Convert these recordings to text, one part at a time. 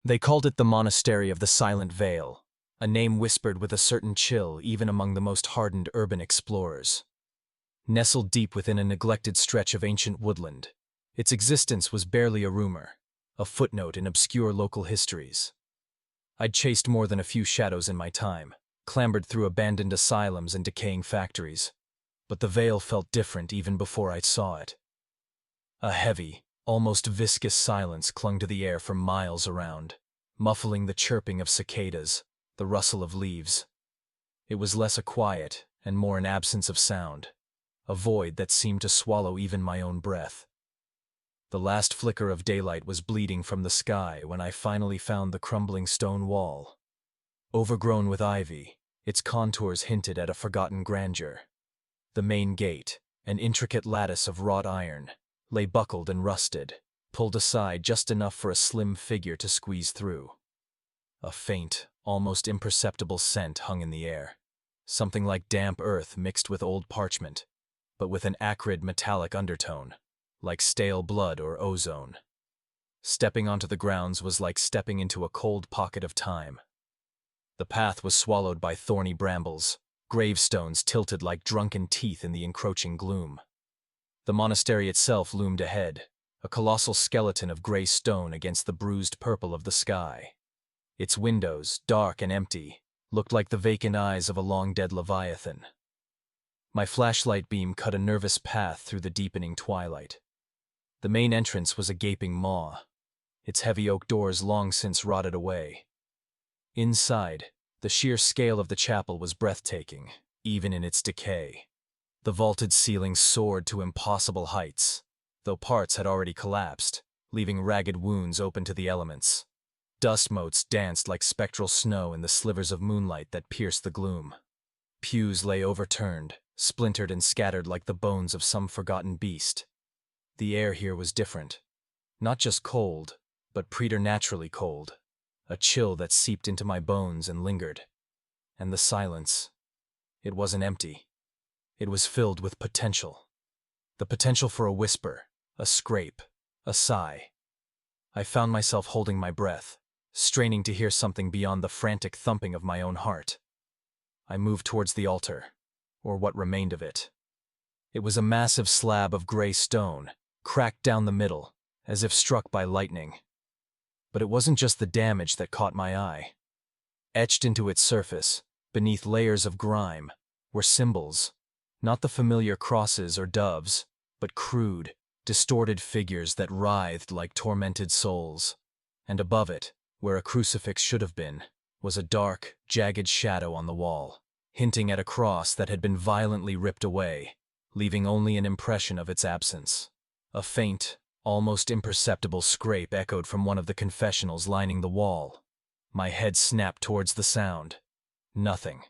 They called it the Monastery of the Silent Vale, a name whispered with a certain chill even among the most hardened urban explorers. Nestled deep within a neglected stretch of ancient woodland, its existence was barely a rumor, a footnote in obscure local histories. I'd chased more than a few shadows in my time, clambered through abandoned asylums and decaying factories, but the Vale felt different even before I saw it. A heavy, almost viscous silence clung to the air for miles around, muffling the chirping of cicadas, the rustle of leaves. It was less a quiet and more an absence of sound, a void that seemed to swallow even my own breath. The last flicker of daylight was bleeding from the sky when I finally found the crumbling stone wall. Overgrown with ivy, its contours hinted at a forgotten grandeur. The main gate, an intricate lattice of wrought iron, lay buckled and rusted, pulled aside just enough for a slim figure to squeeze through. A faint, almost imperceptible scent hung in the air, something like damp earth mixed with old parchment, but with an acrid metallic undertone, like stale blood or ozone. Stepping onto the grounds was like stepping into a cold pocket of time. The path was swallowed by thorny brambles, gravestones tilted like drunken teeth in the encroaching gloom. The monastery itself loomed ahead, a colossal skeleton of gray stone against the bruised purple of the sky. Its windows, dark and empty, looked like the vacant eyes of a long-dead leviathan. My flashlight beam cut a nervous path through the deepening twilight. The main entrance was a gaping maw, its heavy oak doors long since rotted away. Inside, the sheer scale of the chapel was breathtaking, even in its decay. The vaulted ceiling soared to impossible heights, though parts had already collapsed, leaving ragged wounds open to the elements. Dust motes danced like spectral snow in the slivers of moonlight that pierced the gloom. Pews lay overturned, splintered and scattered like the bones of some forgotten beast. The air here was different. Not just cold, but preternaturally cold. A chill that seeped into my bones and lingered. And the silence. It wasn't empty. It was filled with potential. The potential for a whisper, a scrape, a sigh. I found myself holding my breath, straining to hear something beyond the frantic thumping of my own heart. I moved towards the altar, or what remained of it. It was a massive slab of gray stone, cracked down the middle, as if struck by lightning. But it wasn't just the damage that caught my eye. Etched into its surface, beneath layers of grime, were symbols, not the familiar crosses or doves, but crude, distorted figures that writhed like tormented souls. And above it, where a crucifix should have been, was a dark, jagged shadow on the wall, hinting at a cross that had been violently ripped away, leaving only an impression of its absence. A faint, almost imperceptible scrape echoed from one of the confessionals lining the wall. My head snapped towards the sound. Nothing.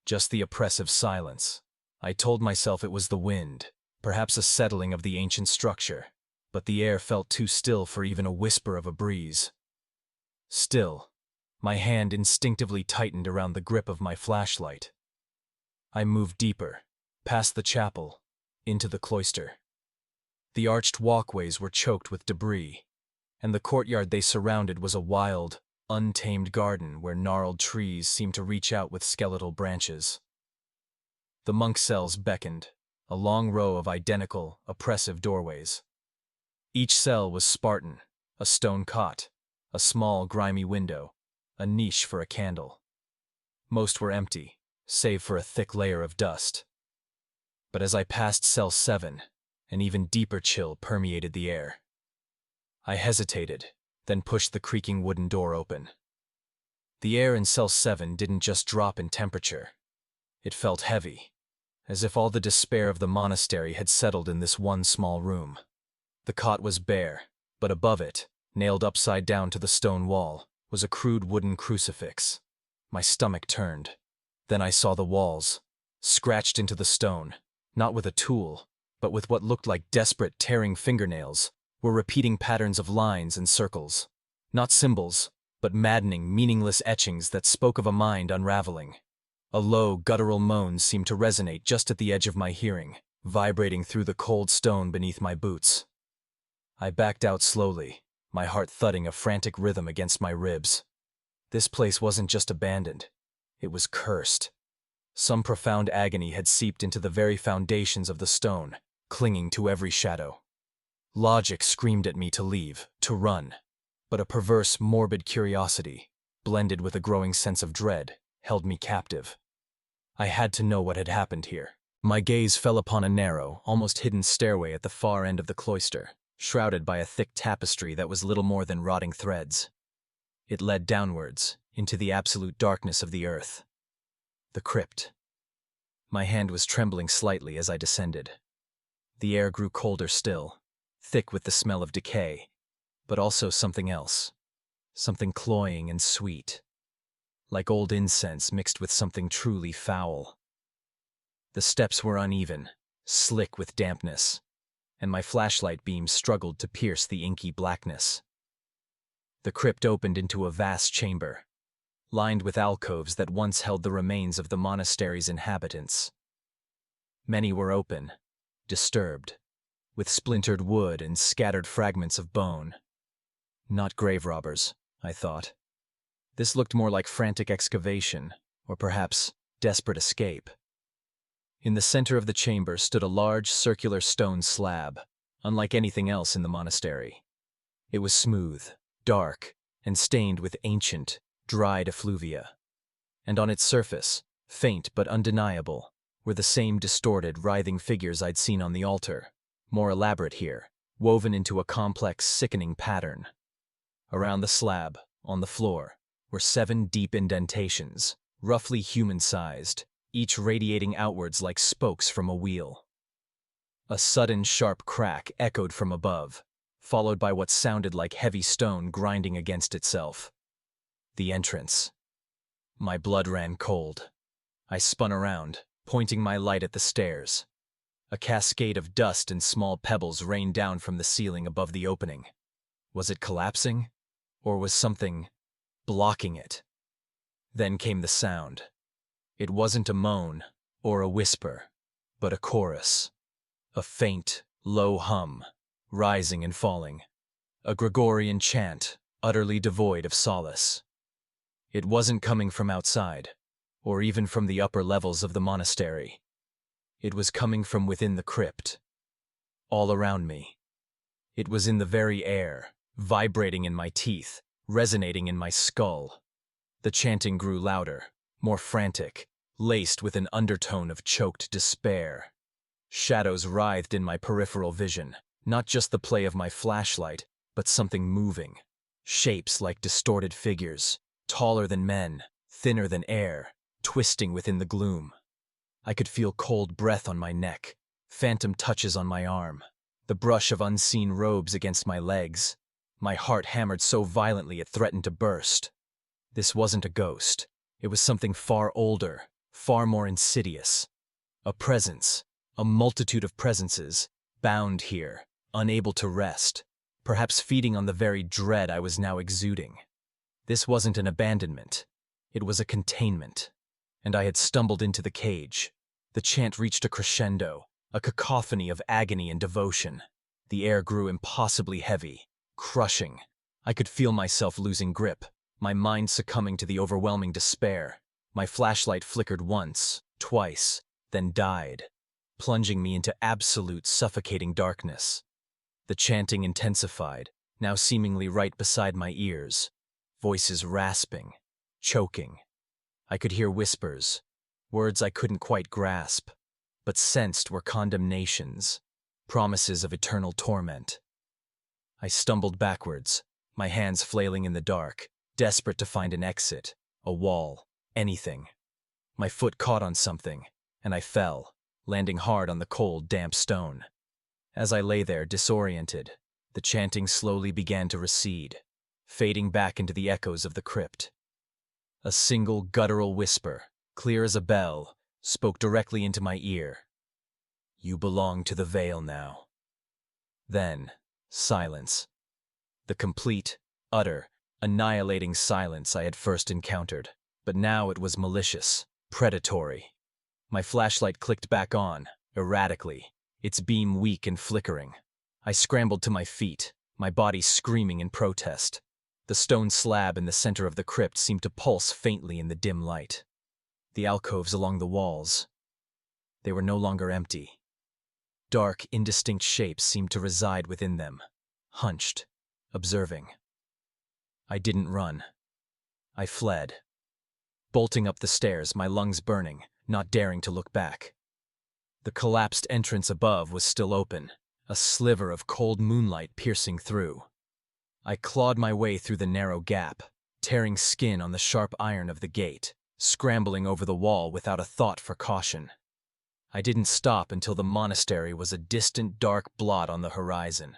Just the oppressive silence. I told myself it was the wind, perhaps a settling of the ancient structure, but the air felt too still for even a whisper of a breeze. Still, my hand instinctively tightened around the grip of my flashlight. I moved deeper, past the chapel, into the cloister. The arched walkways were choked with debris, and the courtyard they surrounded was a wild, untamed garden where gnarled trees seemed to reach out with skeletal branches. The monk cells beckoned, a long row of identical, oppressive doorways. Each cell was Spartan, a stone cot, a small, grimy window, a niche for a candle. Most were empty, save for a thick layer of dust. But as I passed cell 7, an even deeper chill permeated the air. I hesitated, then pushed the creaking wooden door open. The air in cell 7 didn't just drop in temperature. It felt heavy, as if all the despair of the monastery had settled in this one small room. The cot was bare, but above it, nailed upside down to the stone wall, was a crude wooden crucifix. My stomach turned. Then I saw the walls, scratched into the stone, not with a tool, but with what looked like desperate tearing fingernails, were repeating patterns of lines and circles. Not symbols, but maddening, meaningless etchings that spoke of a mind unraveling. A low, guttural moan seemed to resonate just at the edge of my hearing, vibrating through the cold stone beneath my boots. I backed out slowly, my heart thudding a frantic rhythm against my ribs. This place wasn't just abandoned. It was cursed. Some profound agony had seeped into the very foundations of the stone, clinging to every shadow. Logic screamed at me to leave, to run, but a perverse, morbid curiosity, blended with a growing sense of dread, held me captive. I had to know what had happened here. My gaze fell upon a narrow, almost hidden stairway at the far end of the cloister, shrouded by a thick tapestry that was little more than rotting threads. It led downwards, into the absolute darkness of the earth. The crypt. My hand was trembling slightly as I descended. The air grew colder still, thick with the smell of decay, but also something else. Something cloying and sweet, like old incense mixed with something truly foul. The steps were uneven, slick with dampness, and my flashlight beam struggled to pierce the inky blackness. The crypt opened into a vast chamber, lined with alcoves that once held the remains of the monastery's inhabitants. Many were open, disturbed, with splintered wood and scattered fragments of bone. Not grave robbers, I thought. This looked more like frantic excavation, or perhaps desperate escape. In the center of the chamber stood a large circular stone slab, unlike anything else in the monastery. It was smooth, dark, and stained with ancient, dried effluvia. And on its surface, faint but undeniable, were the same distorted, writhing figures I'd seen on the altar, more elaborate here, woven into a complex, sickening pattern. Around the slab, on the floor, were 7 deep indentations, roughly human-sized, each radiating outwards like spokes from a wheel. A sudden, sharp crack echoed from above, followed by what sounded like heavy stone grinding against itself. The entrance. My blood ran cold. I spun around, pointing my light at the stairs. A cascade of dust and small pebbles rained down from the ceiling above the opening. Was it collapsing? Or was something blocking it? Then came the sound. It wasn't a moan or a whisper, but a chorus. A faint, low hum, rising and falling. A Gregorian chant, utterly devoid of solace. It wasn't coming from outside, or even from the upper levels of the monastery. It was coming from within the crypt. All around me. It was in the very air, vibrating in my teeth, resonating in my skull. The chanting grew louder, more frantic, laced with an undertone of choked despair. Shadows writhed in my peripheral vision, not just the play of my flashlight, but something moving. Shapes like distorted figures, taller than men, thinner than air, twisting within the gloom. I could feel cold breath on my neck, phantom touches on my arm, the brush of unseen robes against my legs. My heart hammered so violently it threatened to burst. This wasn't a ghost. It was something far older, far more insidious. A presence, a multitude of presences, bound here, unable to rest, perhaps feeding on the very dread I was now exuding. This wasn't an abandonment. It was a containment. And I had stumbled into the cage. The chant reached a crescendo, a cacophony of agony and devotion. The air grew impossibly heavy, crushing. I could feel myself losing grip, my mind succumbing to the overwhelming despair. My flashlight flickered once, twice, then died, plunging me into absolute suffocating darkness. The chanting intensified, now seemingly right beside my ears, voices rasping, choking. I could hear whispers, words I couldn't quite grasp, but sensed were condemnations, promises of eternal torment. I stumbled backwards, my hands flailing in the dark, desperate to find an exit, a wall, anything. My foot caught on something, and I fell, landing hard on the cold, damp stone. As I lay there, disoriented, the chanting slowly began to recede, fading back into the echoes of the crypt. A single guttural whisper, clear as a bell, spoke directly into my ear. "You belong to the Veil now." Then, silence. The complete, utter, annihilating silence I had first encountered, but now it was malicious, predatory. My flashlight clicked back on, erratically, its beam weak and flickering. I scrambled to my feet, my body screaming in protest. The stone slab in the center of the crypt seemed to pulse faintly in the dim light. The alcoves along the walls, they were no longer empty. Dark, indistinct shapes seemed to reside within them, hunched, observing. I didn't run. I fled. Bolting up the stairs, my lungs burning, not daring to look back. The collapsed entrance above was still open, a sliver of cold moonlight piercing through. I clawed my way through the narrow gap, tearing skin on the sharp iron of the gate, scrambling over the wall without a thought for caution. I didn't stop until the monastery was a distant dark blot on the horizon,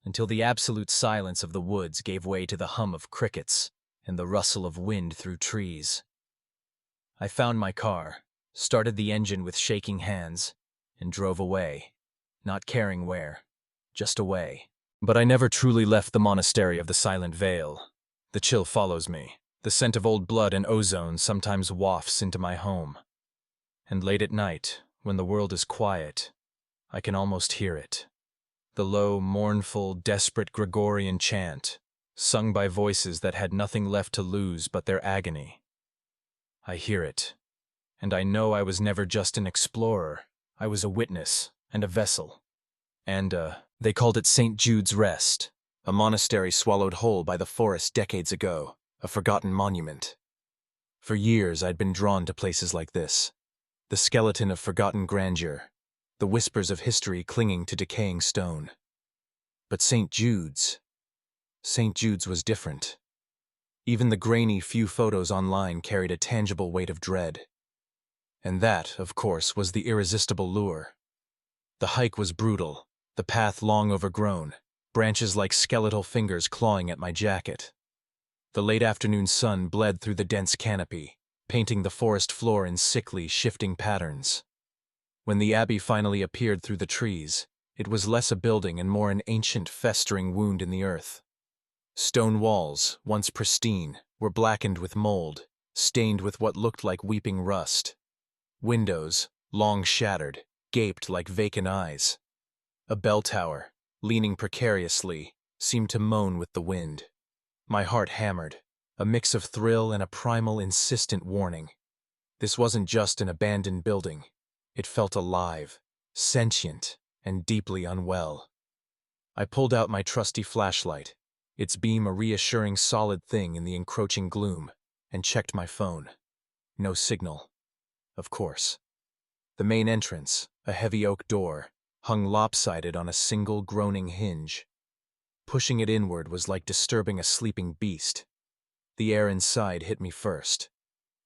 until the absolute silence of the woods gave way to the hum of crickets and the rustle of wind through trees. I found my car, started the engine with shaking hands, and drove away, not caring where, just away. But I never truly left the monastery of the Silent Vale. The chill follows me. The scent of old blood and ozone sometimes wafts into my home. And late at night, when the world is quiet, I can almost hear it. The low, mournful, desperate Gregorian chant, sung by voices that had nothing left to lose but their agony. I hear it, and I know I was never just an explorer. I was a witness and a vessel. And, they called it St. Jude's Rest, a monastery swallowed whole by the forest decades ago, a forgotten monument. For years I'd been drawn to places like this, the skeleton of forgotten grandeur, the whispers of history clinging to decaying stone. But St. Jude's was different. Even the grainy few photos online carried a tangible weight of dread. And that, of course, was the irresistible lure. The hike was brutal, the path long overgrown, branches like skeletal fingers clawing at my jacket. The late afternoon sun bled through the dense canopy, painting the forest floor in sickly, shifting patterns. When the abbey finally appeared through the trees, it was less a building and more an ancient, festering wound in the earth. Stone walls, once pristine, were blackened with mold, stained with what looked like weeping rust. Windows, long shattered, gaped like vacant eyes. A bell tower, leaning precariously, seemed to moan with the wind. My heart hammered, a mix of thrill and a primal, insistent warning. This wasn't just an abandoned building. It felt alive, sentient, and deeply unwell. I pulled out my trusty flashlight, its beam a reassuring solid thing in the encroaching gloom, and checked my phone. No signal. Of course. The main entrance, a heavy oak door, hung lopsided on a single groaning hinge. Pushing it inward was like disturbing a sleeping beast. The air inside hit me first.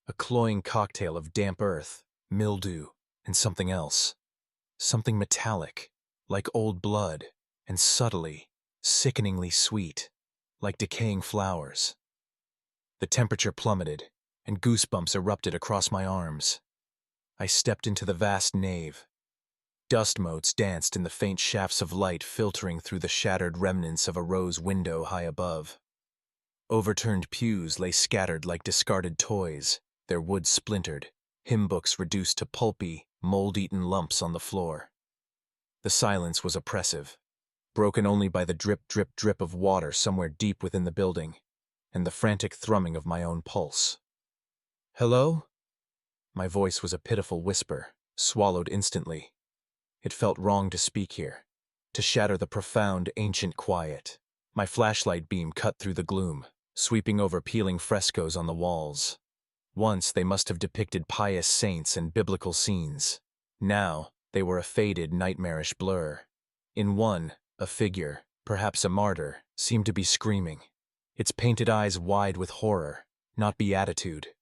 A cloying cocktail of damp earth, mildew, and something else. Something metallic, like old blood, and subtly, sickeningly sweet, like decaying flowers. The temperature plummeted, and goosebumps erupted across my arms. I stepped into the vast nave. Dust motes danced in the faint shafts of light filtering through the shattered remnants of a rose window high above. Overturned pews lay scattered like discarded toys, their wood splintered, hymn books reduced to pulpy, mold-eaten lumps on the floor. The silence was oppressive, broken only by the drip, drip, drip of water somewhere deep within the building, and the frantic thrumming of my own pulse. "Hello?" My voice was a pitiful whisper, swallowed instantly. It felt wrong to speak here, to shatter the profound, ancient quiet. My flashlight beam cut through the gloom, sweeping over peeling frescoes on the walls. Once they must have depicted pious saints and biblical scenes. Now they were a faded, nightmarish blur. In one, a figure, perhaps a martyr, seemed to be screaming, its painted eyes wide with horror, not beatitude.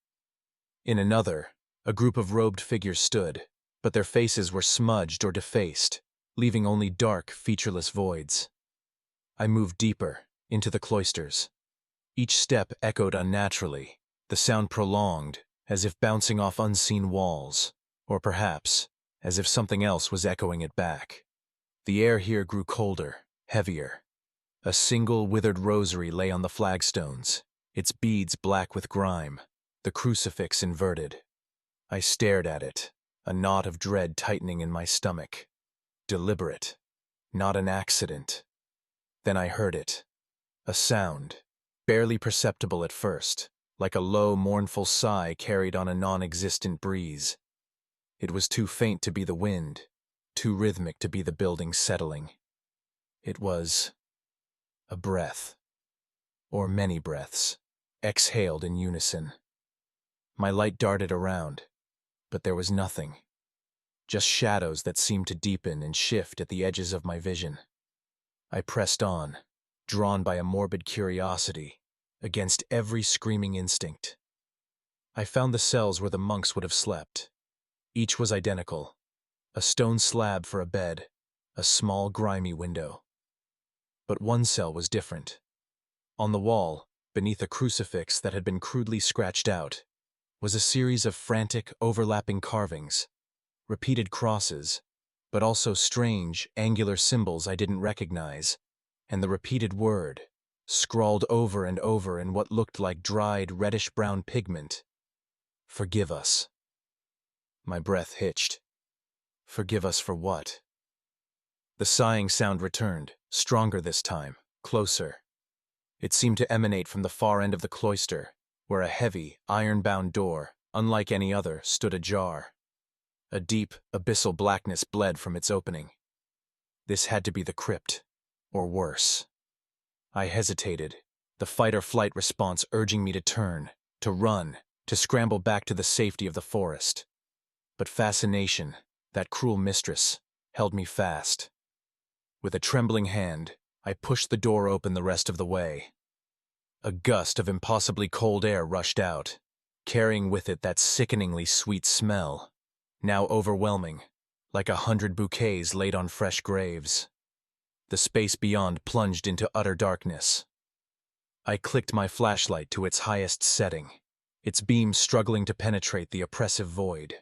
In another, a group of robed figures stood, but their faces were smudged or defaced, leaving only dark, featureless voids. I moved deeper, into the cloisters. Each step echoed unnaturally, the sound prolonged, as if bouncing off unseen walls, or perhaps, as if something else was echoing it back. The air here grew colder, heavier. A single withered rosary lay on the flagstones, its beads black with grime, the crucifix inverted. I stared at it, a knot of dread tightening in my stomach. Deliberate, not an accident. Then I heard it. A sound, barely perceptible at first, like a low, mournful sigh carried on a non-existent breeze. It was too faint to be the wind, too rhythmic to be the building settling. It was a breath, or many breaths, exhaled in unison. My light darted around, but there was nothing. Just shadows that seemed to deepen and shift at the edges of my vision. I pressed on, drawn by a morbid curiosity, against every screaming instinct. I found the cells where the monks would have slept. Each was identical. A stone slab for a bed, a small grimy window. But one cell was different. On the wall, beneath a crucifix that had been crudely scratched out, was a series of frantic, overlapping carvings, repeated crosses, but also strange, angular symbols I didn't recognize, and the repeated word, scrawled over and over in what looked like dried, reddish-brown pigment. Forgive us. My breath hitched. Forgive us for what? The sighing sound returned, stronger this time, closer. It seemed to emanate from the far end of the cloister, where a heavy, iron-bound door, unlike any other, stood ajar. A deep, abyssal blackness bled from its opening. This had to be the crypt, or worse. I hesitated, the fight-or-flight response urging me to turn, to run, to scramble back to the safety of the forest. But fascination, that cruel mistress, held me fast. With a trembling hand, I pushed the door open the rest of the way. A gust of impossibly cold air rushed out, carrying with it that sickeningly sweet smell, now overwhelming, like 100 bouquets laid on fresh graves. The space beyond plunged into utter darkness. I clicked my flashlight to its highest setting, its beam struggling to penetrate the oppressive void.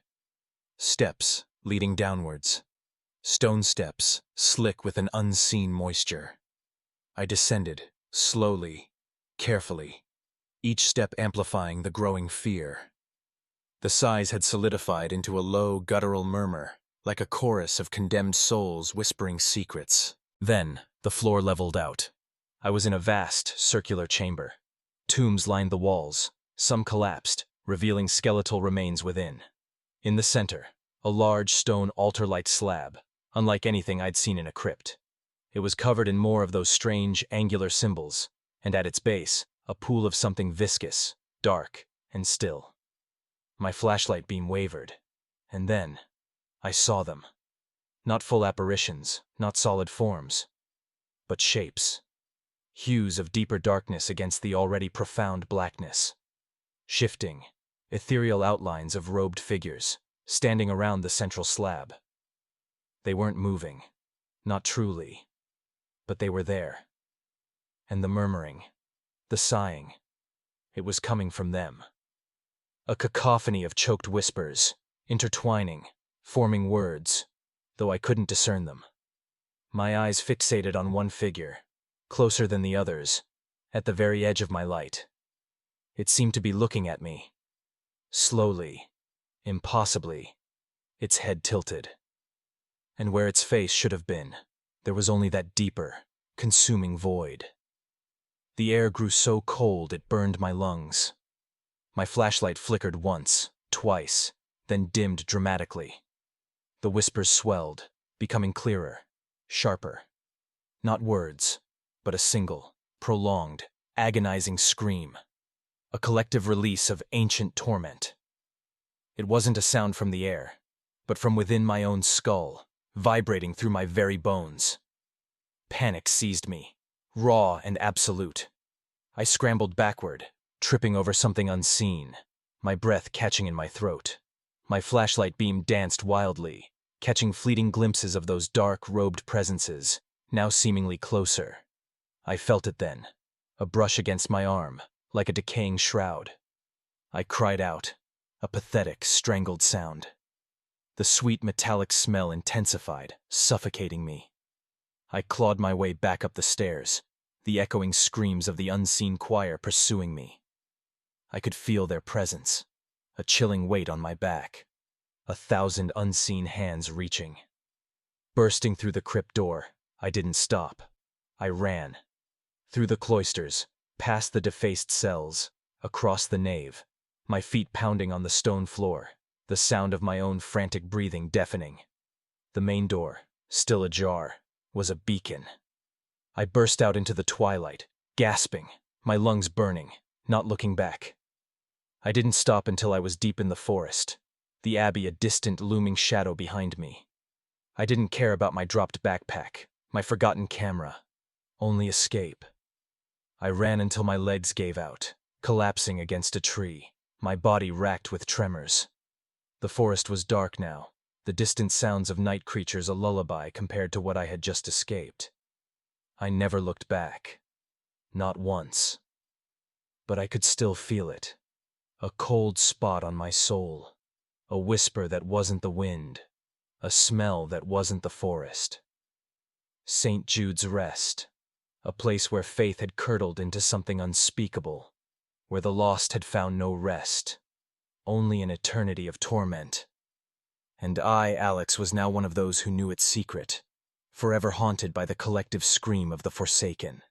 Steps leading downwards. Stone steps, slick with an unseen moisture. I descended, slowly, carefully, each step amplifying the growing fear. The sighs had solidified into a low, guttural murmur, like a chorus of condemned souls whispering secrets. Then, the floor leveled out. I was in a vast, circular chamber. Tombs lined the walls, some collapsed, revealing skeletal remains within. In the center, a large stone altar-like slab, unlike anything I'd seen in a crypt. It was covered in more of those strange, angular symbols, and at its base, a pool of something viscous, dark, and still. My flashlight beam wavered, and then I saw them. Not full apparitions, not solid forms, but shapes. Hues of deeper darkness against the already profound blackness. Shifting, ethereal outlines of robed figures, standing around the central slab. They weren't moving, not truly, but they were there. And the murmuring, the sighing, it was coming from them. A cacophony of choked whispers, intertwining, forming words, though I couldn't discern them. My eyes fixated on one figure, closer than the others, at the very edge of my light. It seemed to be looking at me. Slowly, impossibly, its head tilted. And where its face should have been, there was only that deeper, consuming void. The air grew so cold it burned my lungs. My flashlight flickered once, twice, then dimmed dramatically. The whispers swelled, becoming clearer, sharper. Not words, but a single, prolonged, agonizing scream. A collective release of ancient torment. It wasn't a sound from the air, but from within my own skull, vibrating through my very bones. Panic seized me, raw and absolute. I scrambled backward, tripping over something unseen, my breath catching in my throat. My flashlight beam danced wildly, catching fleeting glimpses of those dark, robed presences, now seemingly closer. I felt it then, a brush against my arm, like a decaying shroud. I cried out, a pathetic, strangled sound. The sweet metallic smell intensified, suffocating me. I clawed my way back up the stairs, the echoing screams of the unseen choir pursuing me. I could feel their presence, a chilling weight on my back, 1,000 unseen hands reaching. Bursting through the crypt door, I didn't stop. I ran. Through the cloisters, past the defaced cells, across the nave, my feet pounding on the stone floor, the sound of my own frantic breathing deafening. The main door, still ajar, was a beacon. I burst out into the twilight, gasping, my lungs burning, not looking back. I didn't stop until I was deep in the forest, the abbey a distant looming shadow behind me. I didn't care about my dropped backpack, my forgotten camera, only escape. I ran until my legs gave out, collapsing against a tree, my body racked with tremors. The forest was dark now, the distant sounds of night creatures a lullaby compared to what I had just escaped. I never looked back. Not once. But I could still feel it. A cold spot on my soul. A whisper that wasn't the wind. A smell that wasn't the forest. St. Jude's Rest. A place where faith had curdled into something unspeakable. Where the lost had found no rest. Only an eternity of torment. And I, Alex, was now one of those who knew its secret. Forever haunted by the collective scream of the forsaken.